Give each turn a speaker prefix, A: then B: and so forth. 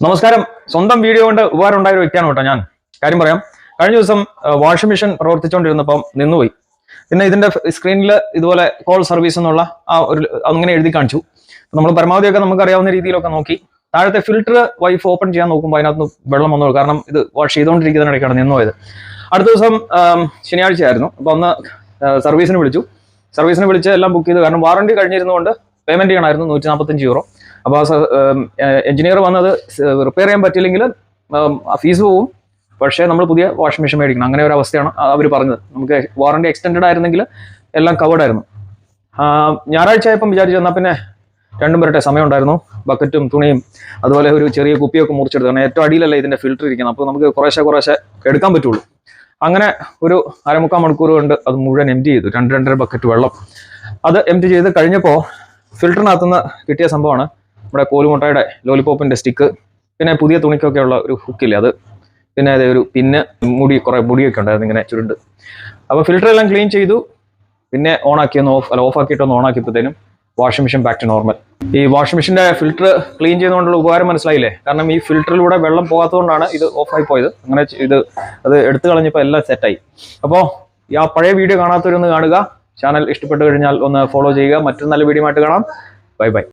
A: നമസ്കാരം. സ്വന്തം വീഡിയോ കൊണ്ട് ഉപകാരം ഉണ്ടായ ഒരു വ്യക്തിയാണ് കേട്ടോ ഞാൻ. കാര്യം പറയാം. കഴിഞ്ഞ ദിവസം വാഷിംഗ് മെഷീൻ പ്രവർത്തിച്ചുകൊണ്ടിരുന്നപ്പം നിന്നുപോയി. പിന്നെ ഇതിന്റെ സ്ക്രീനിൽ ഇതുപോലെ കോൾ സർവീസ് എന്നുള്ള അങ്ങനെ എഴുതി കാണിച്ചു. നമ്മൾ പരമാവധിയൊക്കെ നമുക്ക് അറിയാവുന്ന രീതിയിലൊക്കെ നോക്കി താഴത്തെ ഫിൽറ്റർ വൈഫ് ഓപ്പൺ ചെയ്യാൻ നോക്കുമ്പോൾ അതിനകത്ത് വെള്ളം വന്നു. കാരണം ഇത് വാഷ് ചെയ്തുകൊണ്ടിരിക്കുന്നതിനിടയ്ക്കാണ് നിന്നുപോയത്. അടുത്ത ദിവസം ശനിയാഴ്ച ആയിരുന്നു. അപ്പോൾ ഒന്ന് സർവീസിന് വിളിച്ച് എല്ലാം ബുക്ക് ചെയ്തു. കാരണം വാറണ്ടി കഴിഞ്ഞിരുന്നുകൊണ്ട് പേയ്മെന്റ് ചെയ്യണമായിരുന്നു €145. അപ്പോൾ എഞ്ചിനീയർ വന്നത് റിപ്പയർ ചെയ്യാൻ പറ്റില്ലെങ്കിൽ ഫീസ് പോവും, പക്ഷേ നമ്മൾ പുതിയ വാഷിംഗ് മെഷീൻ മേടിക്കണം. അങ്ങനെ ഒരു അവസ്ഥയാണ് അവർ പറഞ്ഞത്. നമുക്ക് വാറണ്ടി എക്സ്റ്റെൻഡ് ആയിരുന്നെങ്കിൽ എല്ലാം കവേർഡ് ആയിരുന്നു. ഞായറാഴ്ച ആയപ്പം വിചാരിച്ചു എന്നാൽ പിന്നെ രണ്ടും വരട്ടെ, സമയം ഉണ്ടായിരുന്നു. ബക്കറ്റും തുണിയും അതുപോലെ ഒരു ചെറിയ കുപ്പിയൊക്കെ മുറിച്ചെടുത്തു. കാരണം ഏറ്റവും അടിയിലല്ലേ ഇതിന്റെ ഫിൽറ്റർ ഇരിക്കുന്നത്. അപ്പോൾ നമുക്ക് കുറേശ്ശെ എടുക്കാൻ പറ്റുള്ളൂ. അങ്ങനെ ഒരു 1/4 മണിക്കൂർ കൊണ്ട് അത് മുഴുവൻ എംറ്റി ചെയ്തു. 2-2.5 ബക്കറ്റ് വെള്ളം അത് എംറ്റി ചെയ്ത് കഴിഞ്ഞപ്പോൾ ഫിൽറ്ററിനകത്തുനിന്ന് കിട്ടിയ സംഭവമാണ് നമ്മുടെ കോലുമുട്ടയുടെ ലോലിപോപ്പിന്റെ സ്റ്റിക്ക്, പിന്നെ പുതിയ തുണിക്കൊക്കെ ഉള്ള ഒരു ഹുക്കില്ലേ അത്, പിന്നെ അതേ ഒരു പിന്നെ കുറേ മുടിയൊക്കെ ഉണ്ടായിരുന്നു ഇങ്ങനെ ചുരുണ്ട്. അപ്പോൾ ഫിൽറ്റർ എല്ലാം ക്ലീൻ ചെയ്തു. പിന്നെ ഓഫ് ആക്കിയിട്ടൊന്ന് ഓണാക്കിയപ്പോഴത്തേനും washing machine back to normal. ഈ വാഷിംഗ് മെഷീന്റെ ഫിൽറ്റർ ക്ലീൻ ചെയ്യുന്നതുകൊണ്ടുള്ള ഉപകാരം മനസ്സിലായില്ലേ? കാരണം ഈ ഫിൽറ്ററിലൂടെ വെള്ളം പോകാത്തതുകൊണ്ടാണ് ഇത് ഓഫായി പോയത്. അങ്ങനെ അത് എടുത്തു കളഞ്ഞപ്പോൾ എല്ലാം സെറ്റായി. അപ്പോൾ ആ പഴയ വീഡിയോ കാണാത്തവരൊന്ന് കാണുക. ചാനൽ ഇഷ്ടപ്പെട്ടു കഴിഞ്ഞാൽ ഒന്ന് ഫോളോ ചെയ്യുക. മറ്റൊരു നല്ല വീഡിയോ ആയിട്ട് കാണാം. ബൈ.